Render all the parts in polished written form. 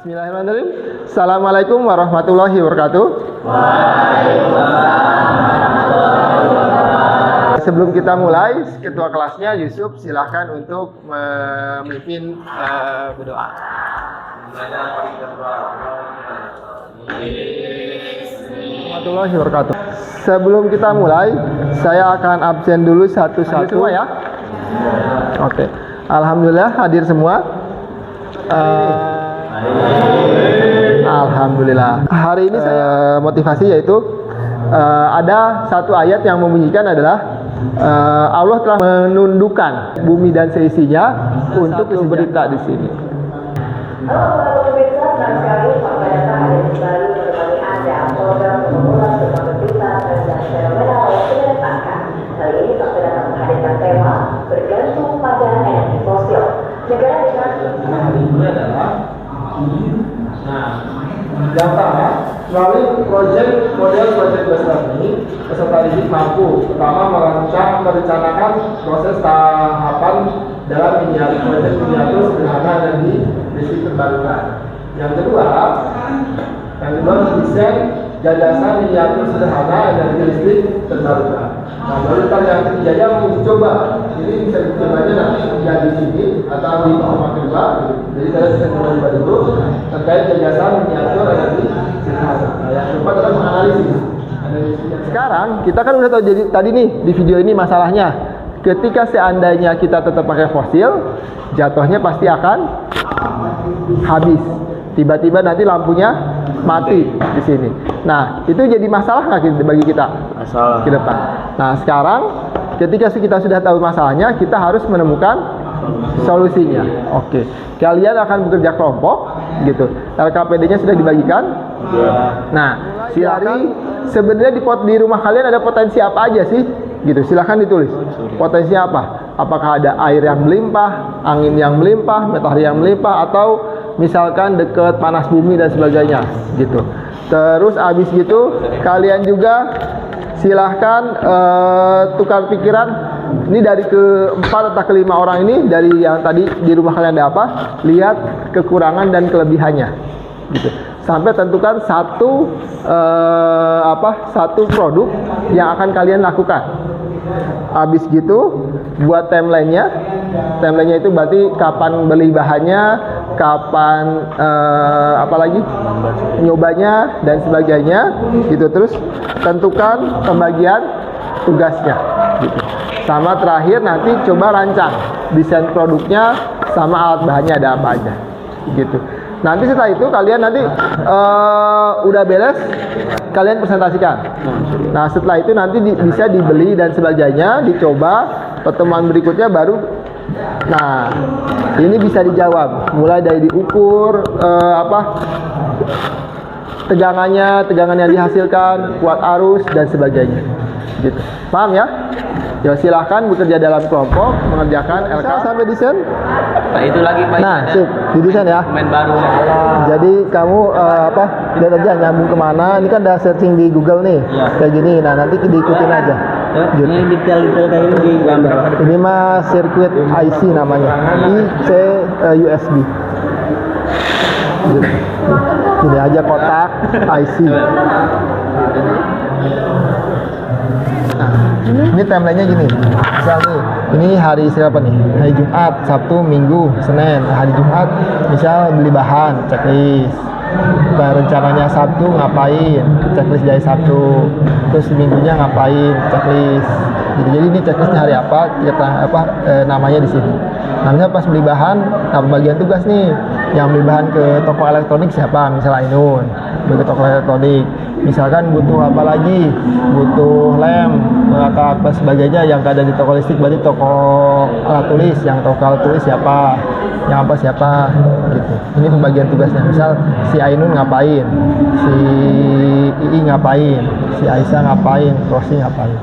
Bismillahirrahmanirrahim. Assalamualaikum warahmatullahi wabarakatuh. Waalaikumsalam warahmatullahi wabarakatuh. Sebelum kita mulai, ketua kelasnya Yusuf silahkan untuk memimpin berdoa. Warahmatullahi wabarakatuh. Sebelum kita mulai, saya akan absen dulu satu-satu ya. Oke. Alhamdulillah hadir semua. Alhamdulillah. Hari ini saya motivasi yaitu ada satu ayat yang membunyikan adalah Allah telah menundukkan bumi dan seisinya untuk berita di sini. Halo pemirsa, senang sekali Pak Data ada kembali menemani Anda program mengulas tentang berita dan fenomena yang sudah datangkan. Kali ini Pak Data menghadirkan tema bergantung pada energi fosil. Negara dengan Ini adalah yang pertama, melalui model proyek besar ini, peserta didik mampu pertama merencanakan proses tahapan dalam miniatur sederhana dan di listrik terbarukan. Yang kedua mendesain gagasan miniatur sederhana energi listrik terbarukan. Nah, baru yang ketiganya mencoba. Ini bisa dicobanya nanti ya di sini atau di rumah kedua. Jadi saya bisa coba dulu terkait gagasan miniatur energi sederhana. Nah, yang keempat adalah menganalisis. Sekarang kita kan udah tahu jadi tadi nih di video ini masalahnya. Ketika seandainya kita tetap pakai fosil, jatuhnya pasti akan habis. Tiba-tiba nanti lampunya mati di sini. Nah, itu jadi masalah nggak bagi kita? Masalah ke depan. Nah, sekarang ketika kita sudah tahu masalahnya, kita harus menemukan solusinya. Oke. Kalian akan bekerja kelompok, gitu. LKPD-nya sudah dibagikan. Nah, silakan. Sebenarnya di rumah kalian ada potensi apa aja sih? Gitu. Silakan ditulis. Potensinya apa? Apakah ada air yang melimpah, angin yang melimpah, matahari yang melimpah, atau misalkan dekat panas bumi dan sebagainya, gitu. Terus abis gitu kalian juga silahkan tukar pikiran. Ini dari keempat atau kelima orang ini, dari yang tadi di rumah kalian ada apa, lihat kekurangan dan kelebihannya, gitu. Sampai tentukan satu produk yang akan kalian lakukan. Habis gitu buat timelinenya itu berarti kapan beli bahannya, kapan nyobanya dan sebagainya, gitu. Terus tentukan pembagian tugasnya, gitu. Sama terakhir nanti coba rancang desain produknya sama alat bahannya ada apa aja, gitu. Nanti setelah itu kalian nanti udah beres, kalian presentasikan. Nah, setelah itu nanti bisa dibeli dan sebagainya, dicoba. Pertemuan berikutnya baru. Nah, ini bisa dijawab. Mulai dari diukur tegangan yang dihasilkan, kuat arus dan sebagainya. Gitu. Paham ya? Ya silahkan bekerja dalam kelompok mengerjakan LK sampai desain. Nah, itu lagi Pak. Nah, sip, didesain ya. Main baru. Jadi kamu lihat aja nyambung kemana. Ini kan udah searching di Google nih, ya. Kayak gini. Nah, nanti diikutin aja. Gitu. Ini detail-detail kayak ini di gambar. Ini mah sirkuit IC namanya. IC USB. Ini aja kotak IC. Nah, ini timelinenya gini. Misal nih, ini hari siapa nih? Hari Jumat, Sabtu, Minggu, Senin. Hari Jumat, misal beli bahan, checklist. Rencananya Sabtu ngapain, checklist dari Sabtu. Terus minggunya ngapain, checklist. Jadi ini checklistnya hari apa, namanya di sini. Namanya pas beli bahan, nah pembagian tugas nih. Yang beli bahan ke toko elektronik siapa? Misalnya Ainun, beli ke toko elektronik. Misalkan butuh apa lagi, butuh lem atau apa sebagainya yang ada di toko listrik, berarti toko alat tulis, yang toko alat tulis siapa, yang apa siapa, gitu. Ini pembagian tugasnya. Misal si Ainun ngapain, si Ii ngapain, si Aisyah ngapain, Rosi ngapain,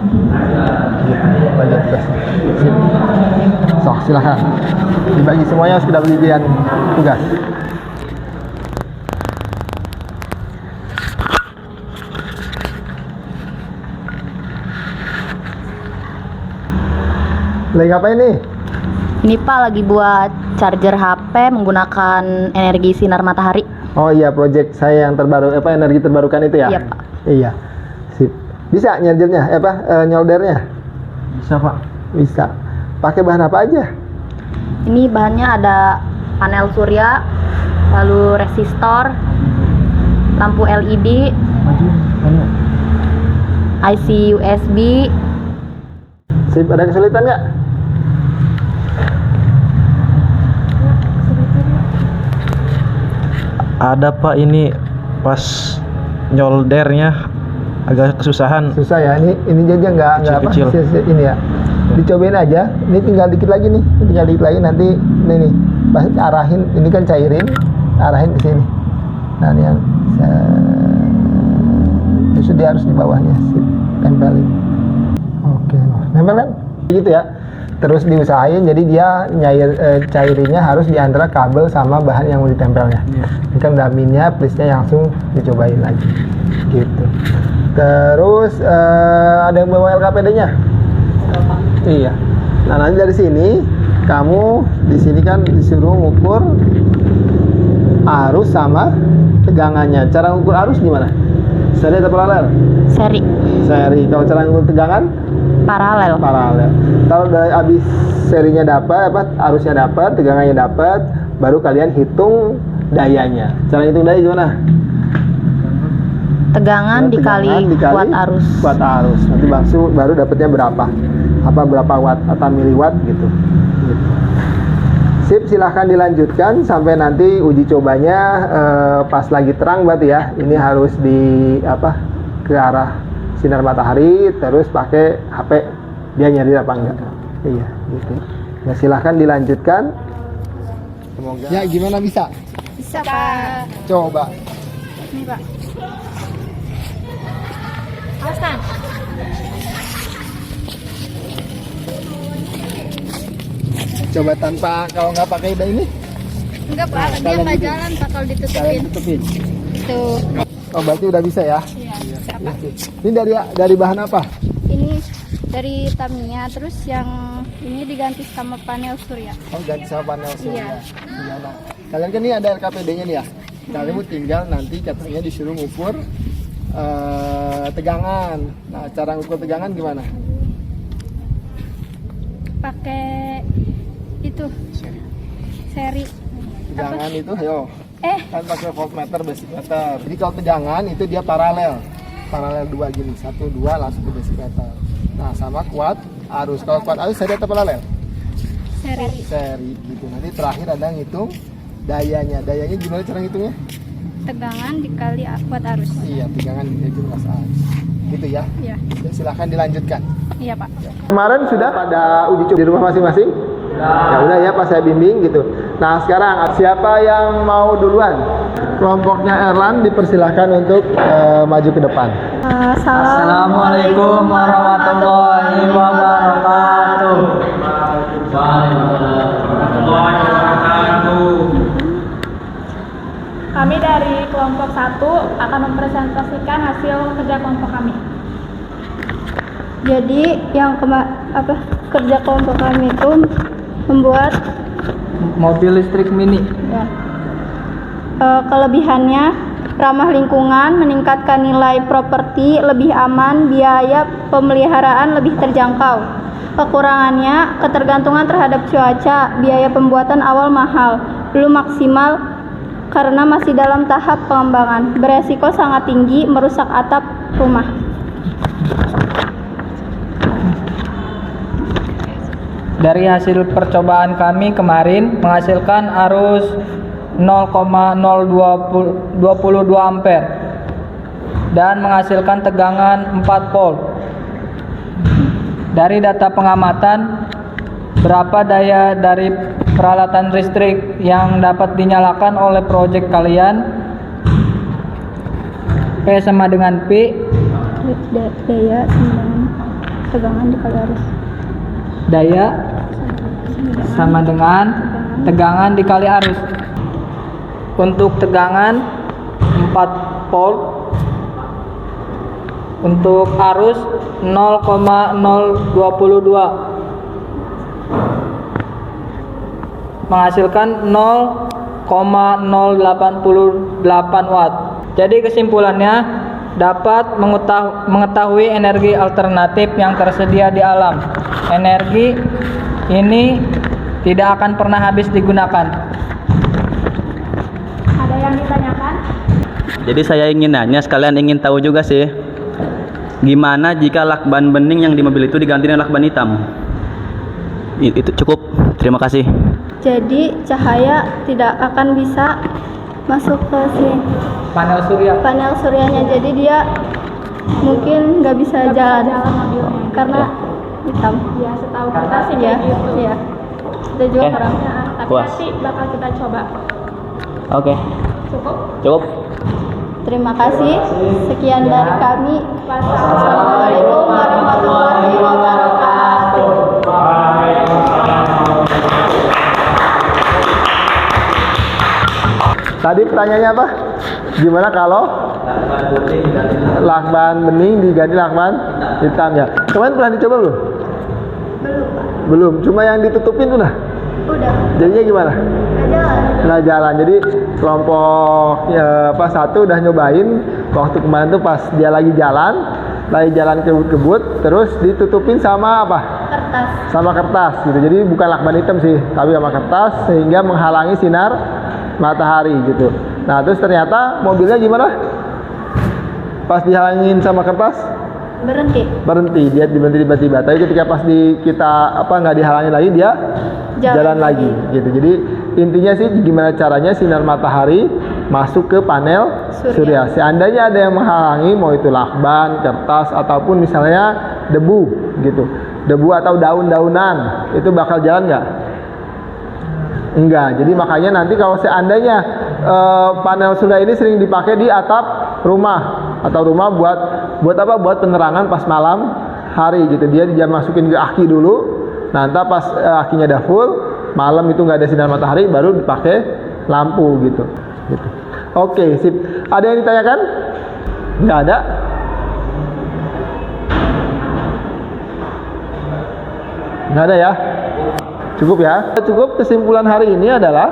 gitu. Pembagian tugasnya. Sip. So, silahkan dibagi semuanya sudah pembagian tugas. Lagi ngapain nih? Ini Pak lagi buat charger HP menggunakan energi sinar matahari. Oh iya, project saya yang terbaru, energi terbarukan itu ya? Iya Pak. Iya. Sip. Bisa nyarjernya, nyoldernya? Bisa Pak. Bisa. Pakai bahan apa aja? Ini bahannya ada panel surya, lalu resistor, lampu LED, IC USB. Sip, ada kesulitan nggak? Ada Pak, ini pas nyoldernya agak kesusahan. Susah ya, ini aja nggak apa, Kecil-kecil. ini ya. Dicobain aja, ini tinggal dikit lagi nih, tinggal dikit lagi nanti ini nih, pas arahin, ini kan cairin, arahin ke sini. Nah ini yang terus dia harus di bawahnya, sip, tempelin. Oke, nempel kan? Gitu ya. Terus diusahain, jadi dia cairinnya harus di antara kabel sama bahan yang mau ditempelnya. Ini kan udah minnya, plusnya langsung dicobain lagi, gitu. Terus ada yang bawa LKPD-nya? Iya. Nah nanti dari sini kamu di sini kan disuruh ngukur arus sama tegangannya. Cara ngukur arus gimana? Seri atau paralel? Seri. Seri. Kalau cara ngukur tegangan? Paralel. Paralel. Kalau udah habis serinya dapat, arusnya dapat, tegangannya dapat, baru kalian hitung dayanya. Cara hitung daya gimana? Tegangan dikali kuat arus. Kuat arus. Nanti baru dapatnya berapa? Apa berapa watt atau miliwatt gitu. Sip, silahkan dilanjutkan sampai nanti uji cobanya pas lagi terang berarti ya. Ini harus ke arah sinar matahari, terus pakai HP, dia nyari apa enggak. Iya, gitu. Nah, silahkan dilanjutkan. Semoga. Ya, gimana bisa? Bisa Pak. Coba. Ini Pak. Alasan. Coba tanpa, kalau nggak pakai ini? Enggak Pak, dia nggak jalan Pak kalau ditutupin. Tutupin. Tuh. Oh, berarti udah bisa ya? Iya, bisa Pak. Ini dari bahan apa? Ini dari Tamiya, terus yang ini diganti sama panel surya. Oh, ganti sama panel surya. Iya. Iya, nah. Kalian kan ini ada LKPD-nya nih ya. Kalian tinggal nanti katanya disuruh ngukur tegangan. Nah, cara ngukur tegangan gimana? Pakai itu seri. Tegangan itu, ayo. Kan pakai voltmeter, basic meter. Jadi kalau tegangan itu dia paralel dua gini, 1, 2 langsung ke basic meter. Nah, sama kuat arus. Kalau kuat arus seri atau paralel? Seri gitu. Nanti terakhir ada ngitung dayanya. Dayanya gimana cara ngitungnya? Tegangan dikali kuat arus. Iya, tegangan dikali kuat arus. Gitu ya. Iya. Ya, silahkan dilanjutkan. Iya Pak. Kemarin sudah pada uji coba di rumah masing-masing? Ya udah ya, pas saya bimbing gitu. Nah, sekarang siapa yang mau duluan? Kelompoknya Erlan dipersilahkan untuk maju ke depan. Assalamualaikum warahmatullahi wabarakatuh. Kami dari kelompok 1 akan mempresentasikan hasil kerja kelompok kami. Jadi yang kerja kelompok kami itu membuat Mobil listrik mini. ya, kelebihannya ramah lingkungan, meningkatkan nilai properti, lebih aman, biaya pemeliharaan lebih terjangkau. Kekurangannya ketergantungan terhadap cuaca, biaya pembuatan awal mahal, belum maksimal karena masih dalam tahap pengembangan, beresiko sangat tinggi merusak atap rumah. Dari hasil percobaan kami kemarin menghasilkan arus 0,022 ampere. dan menghasilkan tegangan 4 volt. Dari data pengamatan, berapa daya dari peralatan listrik yang dapat dinyalakan oleh proyek kalian? P sama dengan P. Daya tegangan dikali arus. Daya sama dengan tegangan dikali arus. Untuk tegangan 4 volt, untuk arus 0,022, menghasilkan 0,088 watt. Jadi kesimpulannya, dapat mengetahui energi alternatif yang tersedia di alam. Energi ini tidak akan pernah habis digunakan. Ada yang ditanyakan? Jadi saya ingin nanya, sekalian ingin tahu juga sih, gimana jika lakban bening yang di mobil itu diganti dengan lakban hitam? Itu cukup. Terima kasih. Jadi cahaya tidak akan bisa masuk ke Panel surya. panel suryanya, jadi dia mungkin nggak bisa jalan karena hitam. Ya, setahu kita sih Ya, kayak gitu. ya. Kita juga Oke. kurang. Nah, tapi Puas. nanti bakal kita coba. Oke, Cukup? cukup. Terima kasih. Sekian dari kami. Wassalamualaikum warahmatullahi wabarakatuh. Tadi pertanyaannya apa? Gimana kalau lakban bening diganti lakban hitam ya? Kemarin pernah dicoba belum? Belum. Cuma yang ditutupin tuh nah. Udah. Jadinya gimana? Nggak jalan. Nggak jalan. Jadi kelompok pas satu udah nyobain waktu kemarin tuh pas dia lagi jalan kebut-kebut, terus ditutupin sama apa? Kertas. Sama kertas gitu. Jadi bukan lakban hitam sih, tapi sama kertas sehingga menghalangi sinar matahari gitu. Nah terus ternyata mobilnya gimana? Pas dihalangin sama kertas berhenti, dia berhenti tiba-tiba. Tapi ketika pas nggak dihalangi lagi, dia jalan lagi gitu. Jadi intinya sih gimana caranya sinar matahari masuk ke panel surya. Seandainya ada yang menghalangi, mau itu lakban, kertas, ataupun misalnya debu gitu, debu atau daun-daunan, itu bakal jalan nggak? Enggak. Jadi makanya nanti kalau seandainya panel surya ini sering dipakai di atap rumah atau rumah buat apa? Buat penerangan pas malam hari gitu. Dia masukin ke aki dulu. Nah, entah pas akinya udah full, malam itu nggak ada sinar matahari, baru dipakai lampu gitu. Oke, sip. Ada yang ditanyakan? Nggak ada. Nggak ada ya? Cukup ya? Cukup. Kesimpulan hari ini adalah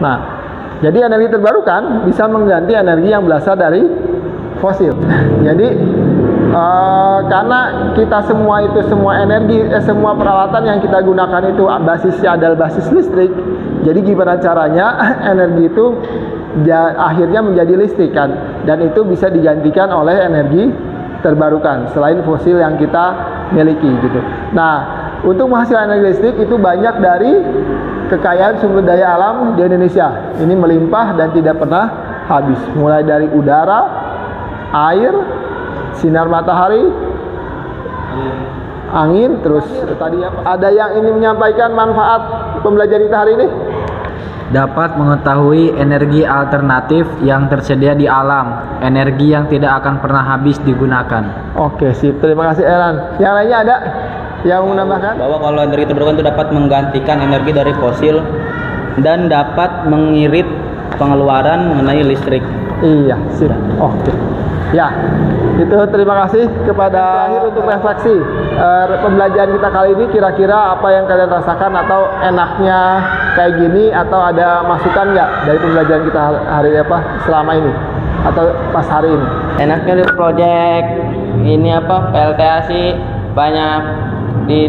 nah, jadi energi terbarukan bisa mengganti energi yang berasal dari fosil. Jadi karena kita semua energi, semua peralatan yang kita gunakan itu basisnya adalah basis listrik. Jadi gimana caranya energi itu akhirnya menjadi listrik kan, dan itu bisa digantikan oleh energi terbarukan selain fosil yang kita miliki gitu. Nah, untuk menghasilkan energi listrik itu banyak dari kekayaan sumber daya alam di Indonesia. Ini melimpah dan tidak pernah habis. Mulai dari udara, air, sinar matahari, angin, terus tadi ada yang ingin menyampaikan manfaat pembelajaran kita hari ini? Dapat mengetahui energi alternatif yang tersedia di alam, energi yang tidak akan pernah habis digunakan. Oke, sip. Terima kasih Eran. Yang lainnya ada yang mau menambahkan? Bahwa kalau energi terbarukan itu dapat menggantikan energi dari fosil dan dapat mengirit pengeluaran mengenai listrik. Iya, sip. Oke. Ya, itu terima kasih kepada akhir untuk refleksi pembelajaran kita kali ini. Kira-kira apa yang kalian rasakan, atau enaknya kayak gini, atau ada masukan nggak dari pembelajaran kita hari selama ini atau pas hari ini? Enaknya di proyek ini PLTA sih banyak di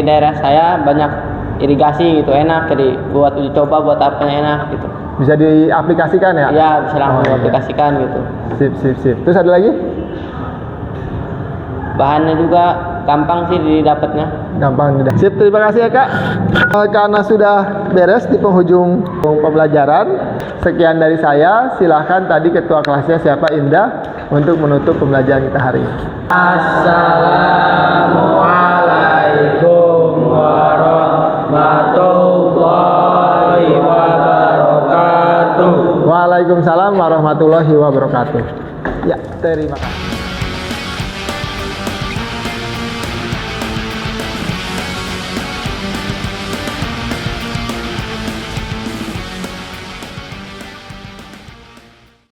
daerah saya banyak irigasi gitu, enak, jadi buat uji coba buat apanya enak gitu. Bisa diaplikasikan ya? Iya, bisa langsung diaplikasikan gitu. Sip. Terus ada lagi? Bahannya juga gampang sih didapatnya. Gampang tidak. Sip, terima kasih ya Kak. Karena sudah beres di penghujung pembelajaran, sekian dari saya. Silahkan tadi ketua kelasnya siapa, Indah, untuk menutup pembelajaran kita hari ini. Assalamualaikum warahmatullahi wabarakatuh. Waalaikumsalam warahmatullahi wabarakatuh. Ya, terima kasih.